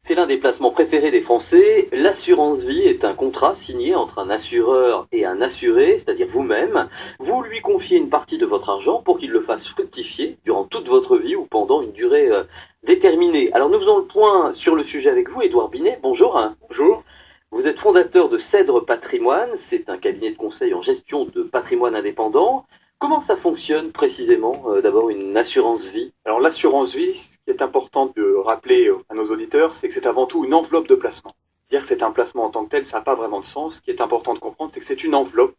C'est l'un des placements préférés des Français. L'assurance vie est un contrat signé entre un assureur et un assuré, c'est-à-dire vous-même. Vous lui confiez une partie de votre argent pour qu'il le fasse fructifier durant toute votre vie ou pendant une durée déterminée. Alors nous faisons le point sur le sujet avec vous, Édouard Binet. Bonjour. Bonjour. Vous êtes fondateur de Cèdre Patrimoine. C'est un cabinet de conseil en gestion de patrimoine indépendant. Comment ça fonctionne précisément, d'abord une assurance vie? Alors l'assurance vie, ce qui est important de rappeler à nos auditeurs, c'est que c'est avant tout une enveloppe de placement. Dire que c'est un placement en tant que tel, ça n'a pas vraiment de sens. Ce qui est important de comprendre, c'est que c'est une enveloppe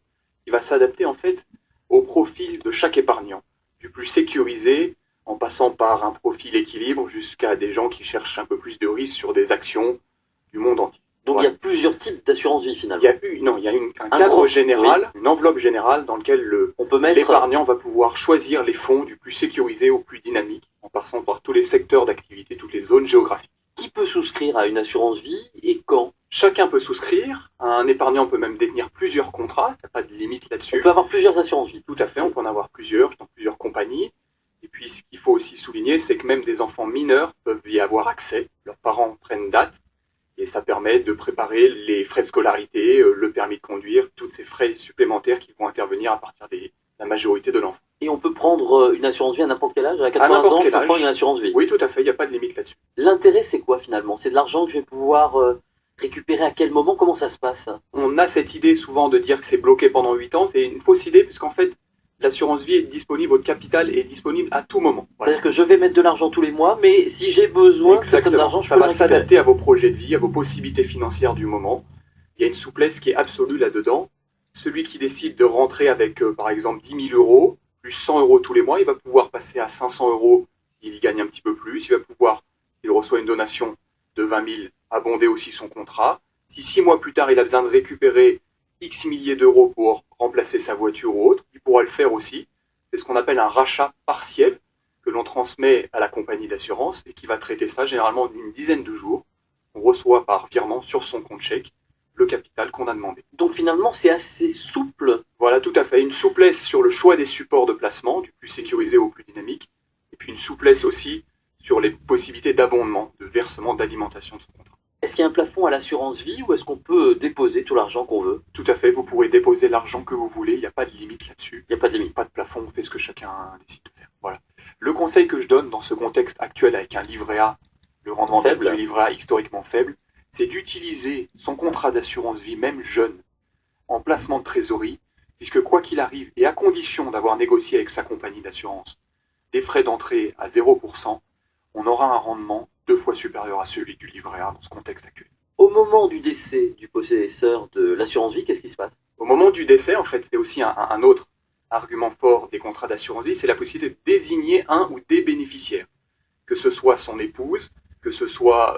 qui va s'adapter en fait au profil de chaque épargnant, du plus sécurisé, en passant par un profil équilibre, jusqu'à des gens qui cherchent un peu plus de risques sur des actions du monde entier. Donc il y a plusieurs types d'assurance vie finalement. Il y a un cadre général, une enveloppe générale dans lequel l'épargnant va pouvoir choisir les fonds du plus sécurisé au plus dynamique, en passant par tous les secteurs d'activité, toutes les zones géographiques. Qui peut souscrire à une assurance vie et quand? Chacun peut souscrire. Un épargnant peut même détenir plusieurs contrats. Il n'y a pas de limite là-dessus. On peut avoir plusieurs assurances vie. Tout à fait, on peut en avoir plusieurs dans plusieurs compagnies. Et puis ce qu'il faut aussi souligner, c'est que même des enfants mineurs peuvent y avoir accès. Leurs parents prennent date. Et ça permet de préparer les frais de scolarité, le permis de conduire, tous ces frais supplémentaires qui vont intervenir à partir de la majorité de l'enfant. Et on peut prendre une assurance vie à n'importe quel âge? À 80 ans, on peut prendre une assurance vie? Oui, tout à fait, il n'y a pas de limite là-dessus. L'intérêt, c'est quoi finalement? C'est de l'argent que je vais pouvoir récupérer à quel moment? Comment ça se passe? On a cette idée souvent de dire que c'est bloqué pendant 8 ans. C'est une fausse idée puisqu'en fait, l'assurance vie est disponible, votre capital est disponible à tout moment. Voilà. C'est-à-dire que je vais mettre de l'argent tous les mois, mais si j'ai besoin de cette somme d'argent, ça va s'adapter à vos projets de vie, à vos possibilités financières du moment. Il y a une souplesse qui est absolue là-dedans. Celui qui décide de rentrer avec, par exemple, 10 000 euros, plus 100 euros tous les mois, il va pouvoir passer à 500 euros s'il gagne un petit peu plus. Il va pouvoir, s'il reçoit une donation de 20 000, abonder aussi son contrat. Si 6 mois plus tard, il a besoin de récupérer X milliers d'euros pour remplacer sa voiture ou autre, il pourra le faire aussi. C'est ce qu'on appelle un rachat partiel que l'on transmet à la compagnie d'assurance et qui va traiter ça généralement d'une dizaine de jours. On reçoit par virement sur son compte chèque le capital qu'on a demandé. Donc finalement, c'est assez souple. Voilà, tout à fait. Une souplesse sur le choix des supports de placement, du plus sécurisé au plus dynamique, et puis une souplesse aussi sur les possibilités d'abondement, de versement, d'alimentation de son contrat. Est-ce qu'il y a un plafond à l'assurance vie ou est-ce qu'on peut déposer tout l'argent qu'on veut? Tout à fait, vous pourrez déposer l'argent que vous voulez, il n'y a pas de limite là-dessus. Il n'y a pas de limite. Pas de plafond, on fait ce que chacun décide de faire. Voilà. Le conseil que je donne dans ce contexte actuel avec un livret A, le rendement faible du livret A historiquement faible, c'est d'utiliser son contrat d'assurance vie, même jeune, en placement de trésorerie, puisque quoi qu'il arrive, et à condition d'avoir négocié avec sa compagnie d'assurance des frais d'entrée à 0%, on aura un rendement 2 fois supérieur à celui du livret A dans ce contexte actuel. Au moment du décès du possesseur de l'assurance vie, qu'est-ce qui se passe? Au moment du décès, en fait, c'est aussi un autre argument fort des contrats d'assurance vie, c'est la possibilité de désigner un ou des bénéficiaires, que ce soit son épouse, que ce soit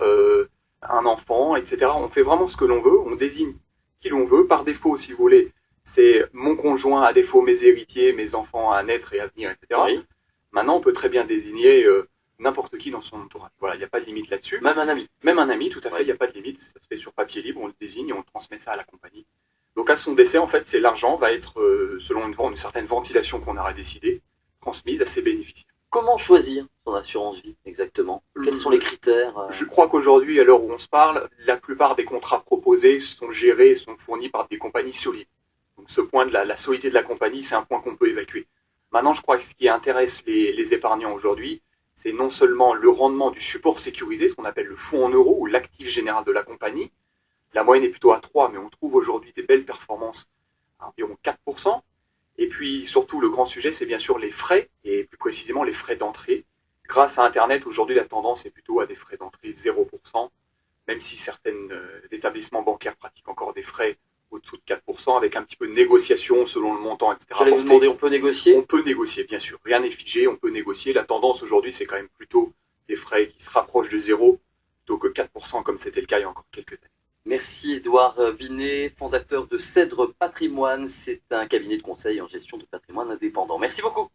un enfant, etc. On fait vraiment ce que l'on veut, on désigne qui l'on veut. Par défaut, si vous voulez, c'est mon conjoint, à défaut mes héritiers, mes enfants à naître et à venir, etc. Oui. Maintenant, on peut très bien désigner n'importe qui dans son entourage. Voilà, il n'y a pas de limite là-dessus. Même un ami. Même un ami, tout à fait, il n'y a pas de limite. Ça se fait sur papier libre, on le désigne et on transmet ça à la compagnie. Donc à son décès, en fait, c'est l'argent va être, selon une certaine ventilation qu'on aura décidé, transmise à ses bénéficiaires. Comment choisir son assurance vie exactement? Quels sont les critères? Je crois qu'aujourd'hui, à l'heure où on se parle, la plupart des contrats proposés sont gérés et sont fournis par des compagnies solides. Donc ce point de la solidité de la compagnie, c'est un point qu'on peut évacuer. Maintenant, je crois que ce qui intéresse les épargnants aujourd'hui, c'est non seulement le rendement du support sécurisé, ce qu'on appelle le fonds en euros ou l'actif général de la compagnie. La moyenne est plutôt à 3, mais on trouve aujourd'hui des belles performances à environ 4%. Et puis surtout, le grand sujet, c'est bien sûr les frais, et plus précisément les frais d'entrée. Grâce à Internet, aujourd'hui, la tendance est plutôt à des frais d'entrée 0%, même si certains établissements bancaires pratiquent encore des frais au-dessous de 4%, avec un petit peu de négociation selon le montant, etc. J'allais vous demander, on peut négocier? On peut négocier, bien sûr. Rien n'est figé, on peut négocier. La tendance aujourd'hui, c'est quand même plutôt des frais qui se rapprochent de 0, plutôt que 4% comme c'était le cas il y a encore quelques années. Merci Édouard Binet, fondateur de Cèdre Patrimoine. C'est un cabinet de conseil en gestion de patrimoine indépendant. Merci beaucoup.